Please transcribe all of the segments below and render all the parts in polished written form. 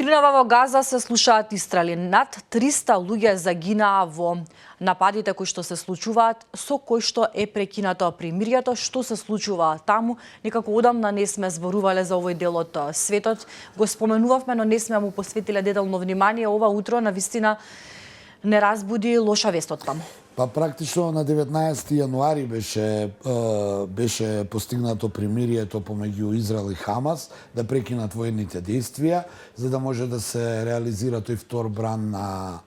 Утринава во Газа се слушаат истрели. Над 300 луѓе загинаа во нападите кои што се случуваат, со кои што е прекинато примирието. Што се случува таму? Некако одамна не сме зборувале за овој дел од светот. Го споменувавме, но не сме му посветиле детално внимание. Ова утро навистина не разбуди лоша вест од таму. Па практично на 19 јануари беше постигнато примирието помеѓу Израел и Хамас да прекинат воените действија, за да може да се реализира тој втор бран на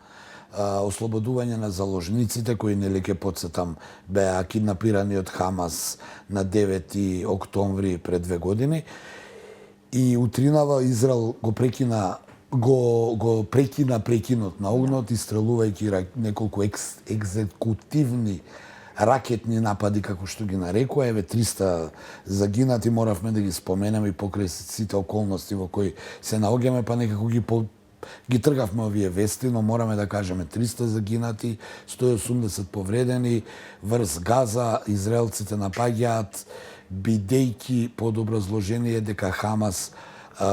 ослободување на заложниците кои нели ќе потсетам беа киднапирани од Хамас на 9 октомври пред 2 години. И утринава Израел го прекина прекинот на огнот, истрелувајќи неколку екзекутивни ракетни напади, како што ги нарекува. Еве 300 загинати, моравме да ги споменеме и покрај сите околности во кои се наоѓаме, па некако ги тргавме овие вести, но мораме да кажеме 300 загинати, 180 повредени, врз Газа израелците напаѓаат, бидејќи под образложение дека Хамас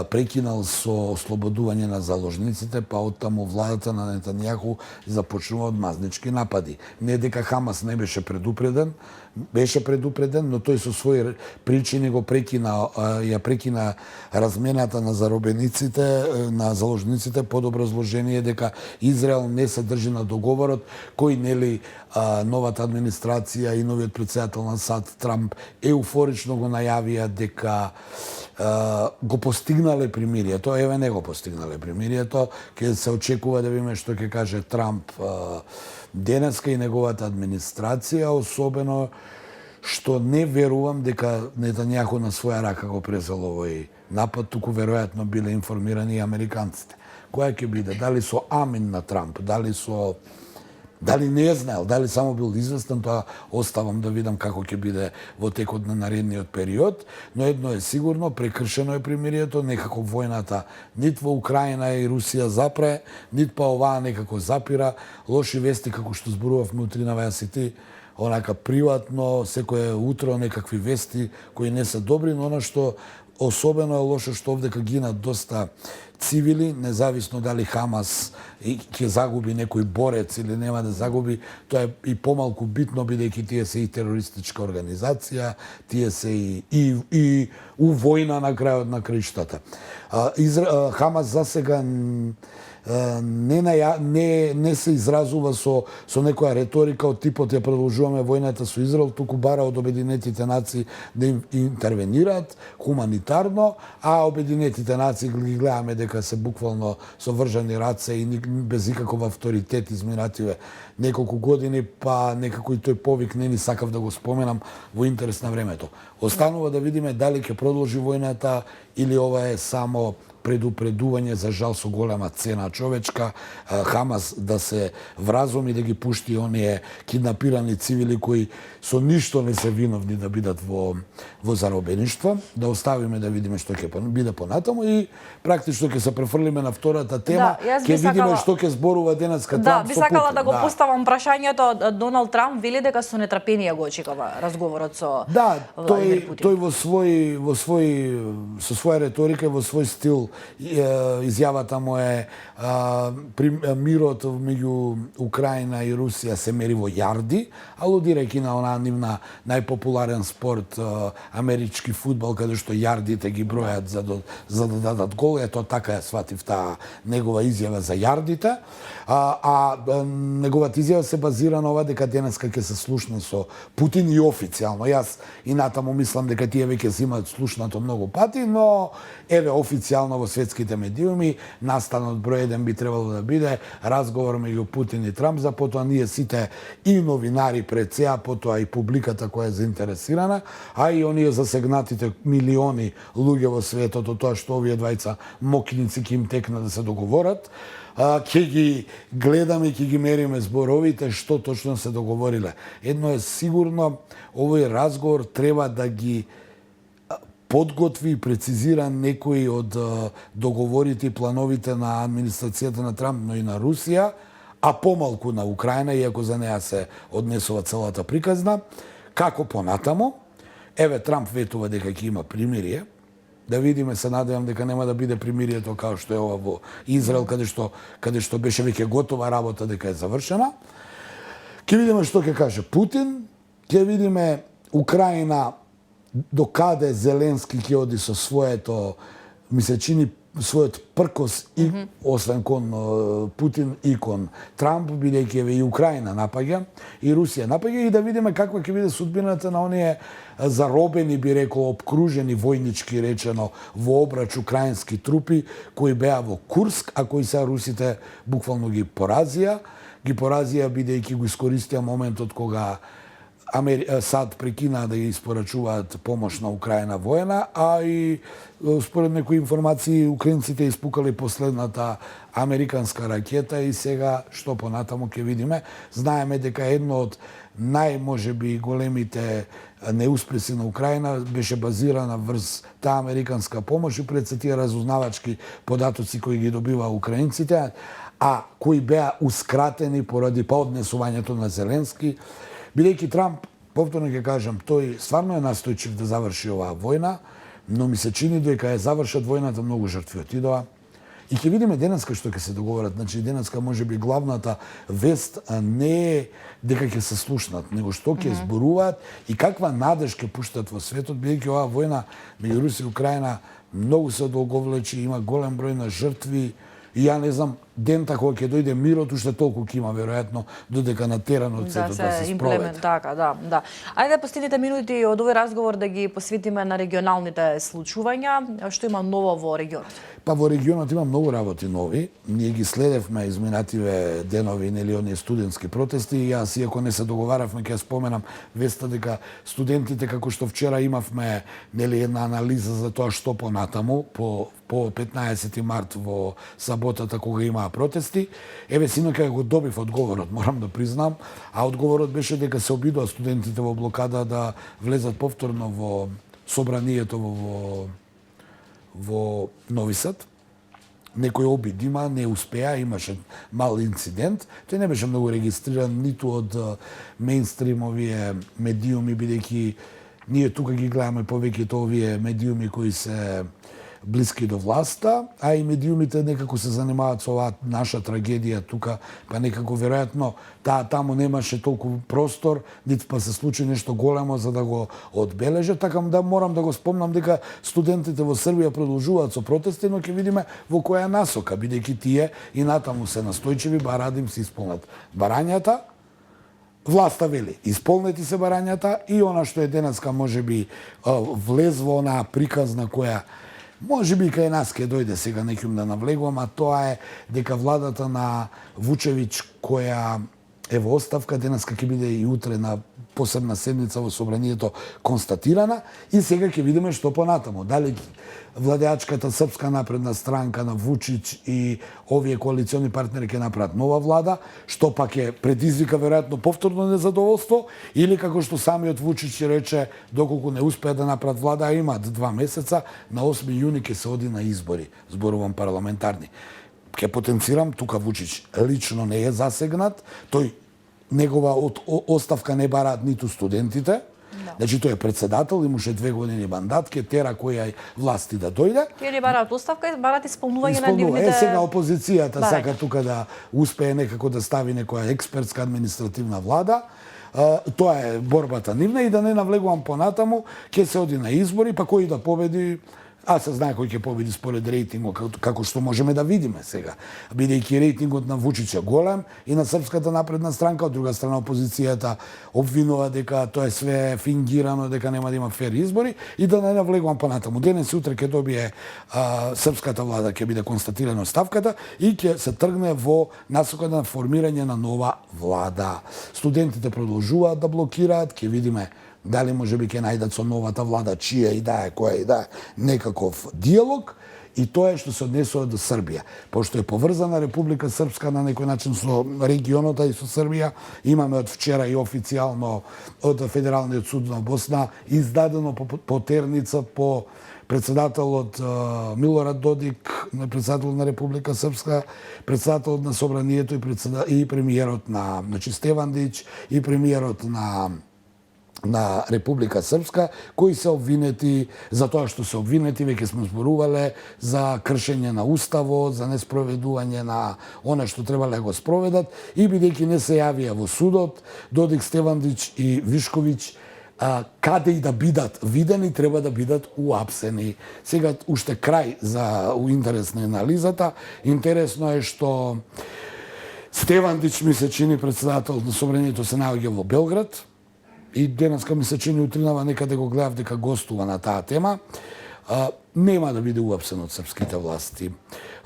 прекинал со ослободување на заложниците, па оттаму владата на Нетањаху започнува од мазнички напади. Не дека Хамас не беше предупреден, но тој со своји причини го прекина размената на заробениците, на заложниците под образложение дека Израел не се држи на договорот кој нели новата администрација и новиот претседател на САД Трамп еуфорично го најавија дека го постигнале примирието. Еве не го постигнале примирието. Ќе се очекува да видиме што ќе каже Трамп денеска и неговата администрација, особено што не верувам дека Нетањаху на своја рака го презел овој напад, туку веројатно биле информирани и американците. Која ќе биде? Дали со амин на Трамп, дали не знаел, дали само бил известен, тоа оставам да видам како ќе биде во текот на наредниот период, но едно е сигурно, прекршено е примирието, некако војната нит во Украина и Русија запре, нит па оваа некако запира. Лоши вести, како што зборувавме утринава јас и ти, онака приватно, секое утро некакви вести кои не се добри, но она што особено е лошо што овдека гинат доста цивили, независно дали Хамас ќе загуби некој борец или нема да загуби, тоа е и помалку битно, бидејќи тие се и терористичка организација, тие се и у војна на крајот на краиштата. Хамас засега не се изразува со некоја реторика од типот ја продолжуваме војната со Израел, туку бара од Обединетите нации да им интервенираат хуманитарно, а Обединетите нации ги гледаме дека се буквално со вржани раце и без никаков авторитет изминативе неколку години, па некако и тој повик не ни сакав да го споменам во интерес на времето. Останува да видиме дали ќе продолжи војната или ова е само предупредување, за жал со голема цена човечка, Хамас да се вразуми, да ги пушти оние киднапирани цивили кои со ништо не се виновни да бидат во заробеништво, да оставиме да видиме што ќе биде понатаму и практично ќе се префрлиме на втората тема, ќе видиме што ќе зборува денеска Трамп. Да, би сакала да го поставам прашањето. Доналд Трамп вели дека со нетрпение го очекува разговорот со Владимир Путин. Тој со своја реторика, во свој стил, изјавата му е мирот меѓу Украина и Русија се мери во јарди, алудирајќи на онаа нивна најпопуларен спорт, амерички фудбал, каде што јардите ги бројат за да дадат гол. Ето така ја сватив таа негова изјава за јардите. Неговата изјава се базира на ова дека денеска ќе се слушне со Путин и официјално. Јас и натаму мислам дека тие веќе се имаат слушнато многу пати, но еве официјално во светските медиуми настанот број 1 би требало да биде разговор меѓу Путин и Трамп, за потоа ние сите и новинари пред сеа, потоа и публиката која е заинтересирана, а и оние засегнатите милиони луѓе во светот од тоа што овие двајца мокници ќе им текна да се договорат. Ќе ги гледаме и ќе ги мериме зборовите што точно се договориле. Едно е сигурно, овој разговор треба да ги подготви и прецизира некои од договорите и плановите на администрацијата на Трамп, но и на Русија, а помалку на Украина, иако за неа се однесува целата приказна. Како понатамо? Еве, Трамп ветува дека ќе има примирие, да видиме, се надевам дека нема да биде примирието као што е ова во Израел, каде што беше веќе готова работа, дека е завршена. Ќе видиме што ќе каже Путин, ќе видиме Украина до каде Зеленски ќе оди со своето, ми се чини, својот пркос и освен кон Путин и кон Трамп, бидејќи еве и Украина напаѓа и Русија напаѓа, и да видиме каква ќе биде судбината на оние заробени, би рекол, обкружени војнички речено во обрач украински трупи кои беа во Курск, а кои сега русите буквално ги поразија бидејќи го искористија моментот кога САД прекина да ги испорачуваат помош на Украина воена, а и според некои информации украинците испукале последната американска ракета и сега што понатаму ќе видиме. Знаеме дека едно од можеби големите неуспеси на Украина беше базирана врз таа американска помош и пред се тие разузнавачки податоци кои ги добива украинците, а кои беа ускратени поради однесувањето на Зеленски. Бидејќи Трамп, повторно ќе кажам, тој стварно е настојчив да заврши оваа војна, но ми се чини дека ја завршат војната многу жртви отидоа. И ќе видиме денеска што ќе се договорат. Значи денеска можеби главната вест не е дека ќе се слушнат, него што ќе зборуваат и каква надеж ќе пуштат во светот, бидејќи оваа војна меѓу Русија и Украина многу се одолговлечи, има голем број на жртви. И ја не знам, дента кога ќе дојде мирот, уште толку ќе има, веројатно, додека натерано од светот да се спроведе. Така, да. Ајде последните минути од овој разговор да ги посветиме на регионалните случувања. Што има ново во регионот? Па во регионот има многу работи нови. Ние ги следевме изминативе денови, нели, оние студентски протести. И јас, иако не се договаравме, ќе споменам веста дека студентите, како што вчера имавме, нели, една анализа за тоа што понатаму, по 15 март во саботата кога имаа протести. Еве синоќа го добив одговорот, морам да признам, а одговорот беше дека се обидоа студентите во блокада да влезат повторно во собранието во Нови Сад. Некој обид има, не успеа, имаше мал инцидент. Тој не беше многу регистриран ниту од мејнстримовие медиуми, бидејќи ние тука ги гледаме повеќето овие медиуми кои се блиски до власта, а и медиумите некако се занимаваат со оваа наша трагедија тука, па некако веројатно таму немаше толку простор, ниту па се случи нешто големо за да го одбележат, така да морам да го спомнам дека студентите во Србија продолжуваат со протести, но ќе видиме во која насока, бидејќи тие и натаму се настојчиви, бараат да им се исполнат барањата. Власта вели, исполнети се барањата и она што е денеска можеби влез во онаа приказна која можеби кај нас ќе дојде сега, неким да навлегувам, а тоа е дека владата на Вучевиќ, која е во оставка, денеска ќе биде и утре на посебна седница во собранието констатирана и сега ќе видиме што понатаму. Дали владеачката Српска напредна странка на Вучиќ и овие коалициони партнери ќе направат нова влада, што пак ќе предизвика веројатно повторно незадоволство, или како што самиот Вучиќ рече, доколку не успеа да направат влада, а имаат 2 месеца, на 8 јуни ќе се оди на избори, зборувам парламентарни. Ќе потенцирам, тука Вучиќ лично не е засегнат, негова оставка не бараат ниту студентите. Значи тој е председател, имаше 2 години мандат, ќе тера која власти да дојде. Тие не бараат оставка, бараат исполнување на нивните. Сега опозицијата сака тука да успее некако да стави некоја експертска административна влада. Тоа е борбата нивна и да не навлегувам понатаму, ќе се оди на избори, па кој да победи, а се знае кој ќе победи според рейтингот, како што можеме да видиме сега. Бидејќи рейтингот на Вучиќ е голем и на Српската напредна странка, од друга страна опозицијата обвинува дека тоа е све фингирано, дека нема да има фер избори и да не навлегувам понатаму. Денес и утре ќе добие Српската влада, ќе биде констатирана оставката и ќе се тргне во насока на формирање на нова влада. Студентите продолжуваат да блокираат, ќе видиме дали можеби ќе најдат со новата влада чија и да е, која и да е, некаков диалог, и тоа е што се однесува до Србија. Пошто е поврзана Република Српска на некој начин со регионот и со Србија, имаме од вчера и официјално од Федералниот суд на Босна издадено потерница по председателот Милорад Додик, председател на Република Српска, председателот на Собранието и премиерот на Стевандич и премиерот на на Република Српска, кои се обвинети за тоа што се обвинети, веќе сме зборувале за кршење на уставот, за неспроведување на она што требале да го спроведат, и бидејќи не се јавија во судот, Додик, Стевандич и Вишковиќ, каде и да бидат видени, треба да бидат уапсени. Сега уште крај за интерес на анализата. Интересно е што Стевандич ми се чини председател на собранието се наоѓа во Белград, и денеска ми се чини утринава некаде го гледав дека гостува на таа тема. Нема да биде уапсен од српските власти.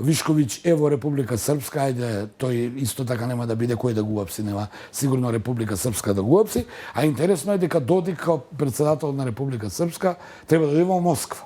Вишковиќ е во Република Српска, ајде, тој исто така нема да биде, кој да го уапси, нема сигурно Република Српска да го уапси, а интересно е дека Додик као председател на Република Српска треба да оди во Москва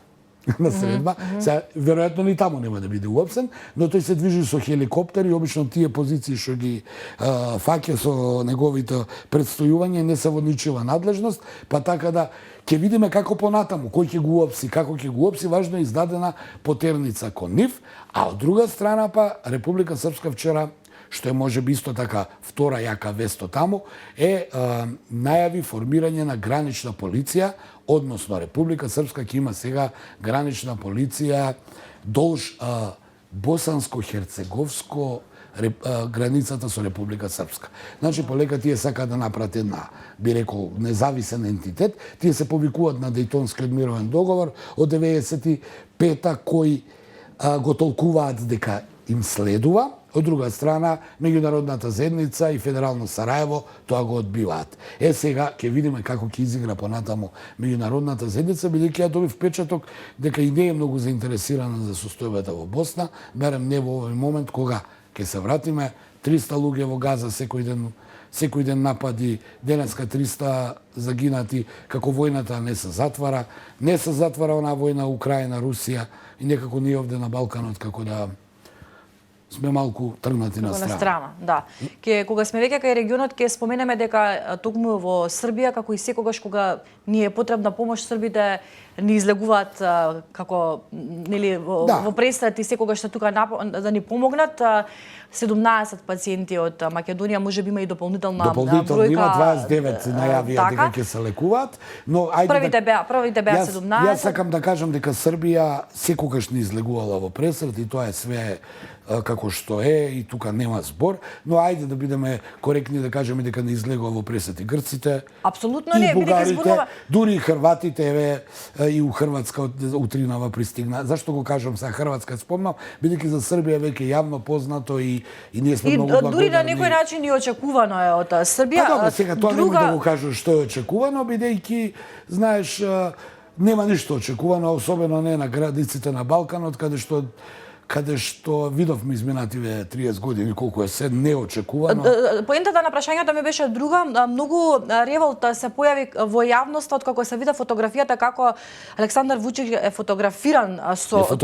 на средба. Сега, веројатно ни таму нема да биде уапсен, но тој се движи со хеликоптер и обично тие позиции што ги фаќа со неговите предстојување не се во ничива надлежност, па така да ќе видиме како понатаму, кој ќе го уапси, како ќе го уапси, важно е издадена потерница кон нив, а од друга страна па Република Српска вчера, што е можеби исто така втора јака вест таму, најави формирање на гранична полиција, односно Република Српска ќе има сега гранична полиција долж Босанско-Херцеговско границата со Република Српска. Значи, полека тие сакаат да направат една, би рекол, независен ентитет. Тие се повикуваат на Дејтонскиот мировен договор од 95-та, кој го толкуваат дека им следува. Од друга страна, меѓународната заедница и Федерално Сараево тоа го одбиваат. Сега ќе видиме како ќе изигра понатаму меѓународната заедница, бидејќи ја доби впечаток дека и не е многу заинтересирана за состојбата во Босна, барем не во овој момент кога ќе се вратиме. 300 луѓе во Газа секој ден напади, денеска 300 загинати, како војната не се затвара. Не се затвара онаа војна Украина, Русија, и некако ние овде на Балканот како да сме малку тргнати на страна. Да. Кога сме веќе кај регионот, ќе споменеме дека токму во Србија, како и секогаш кога ни е потребна помош, србите ни излегуваат како нели во престрат и секогаш се тука да ни помогнат. 17 пациенти од Македонија, можеби има и дополнителна бројка. Има 29 најавија дека ќе се лекуваат, но ајде првите беа 17. Јас сакам да кажам дека Србија секогаш ни излегувала во пресрет и тоа е све како што е и тука нема збор, но ајде да бидеме коректни да кажеме дека не излегува во пресрет и грците. Апсолутно не, бидејќи зборува дури и хрватите, еве и у Хрватска утринава пристигна. Зашто го кажам сега Хрватска спомнам, бидејќи за Србија веќе јавно познато и ние сме многу благодарни. Дури на некој начин и очекувано е од Србија. Добро, сега тоа не да го кажам што е очекувано, бидејќи знаеш нема ништо очекувано, особено не на градиците на Балканот, каде што видовме изминативе 30 години колку е се неочекувано. Поентата на прашањето ми беше друга. Многу револт се појави во јавноста откако се вида фотографијата како Александар Вучич е фотографиран со со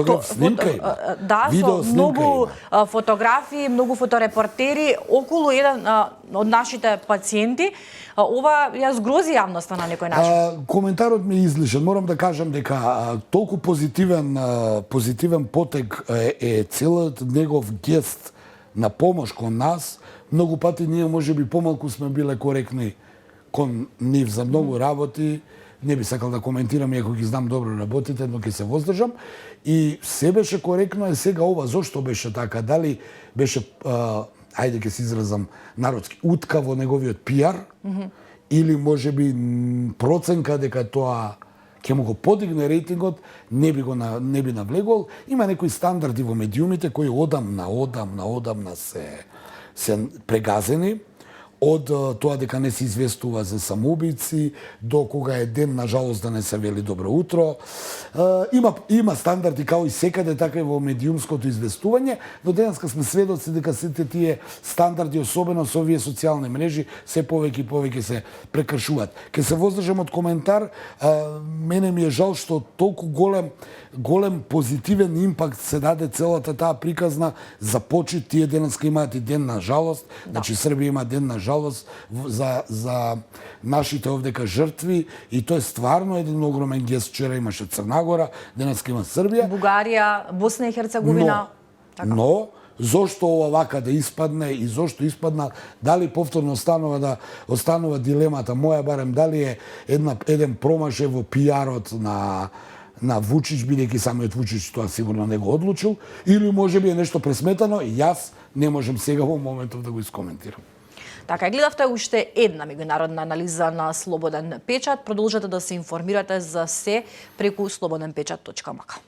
многу фотографии, многу фоторепортери околу еден од нашите пациенти. Ова ја згрози јавноста на некој начин. Коментарот ми е излишен. Морам да кажам дека толку позитивен потек е целиот негов гест на помош кон нас. Многу пати ние можеби помалку сме биле коректни кон нив за многу работи. Не би сакал да коментирам, иако ги знам добро работите, но ќе се воздржам. И се беше коректно, е сега ова зошто беше така? Дали беше ајде ќе се изразам народски, утка во неговиот пиар, или можеби проценка дека тоа ќе му го подигне рейтингот, не би навлегувал. Има некои стандарди во медиумите кои одамна се прегазени, од тоа дека не се известува за самоубици, до кога е ден, на жалост, да не се вели добро утро. Има стандарди као и секаде, така и во медиумското известување, но денеска сме сведоци дека сите тие стандарди, особено со овие социјални мрежи, се повеќе и повеќе се прекршуваат. Ке се воздржам од коментар, мене ми е жал што толку голем позитивен импакт се даде целата таа приказна за почит. Тие денеска имаат и ден на жалост, значи Србија има ден на жалост за нашите овдека жртви, и тоа е стварно еден огромен гест. Вчера имаше Црна Гора, денеска има Србија. Бугарија, Босна и Херцеговина. Но зошто ова вака да испадне и зошто испадна, дали повторно останува дилемата моја барем дали е еден промашај во пиарот на Вучич, бидејќи самиот Вучич тоа сигурно не го одлучил, или можеби е нешто пресметано и јас не можам сега во моментов да го искоментирам. Така, гледавте уште една меѓународна анализа на Слободен печат. Продолжете да се информирате за се преку slobodnpečat.mk.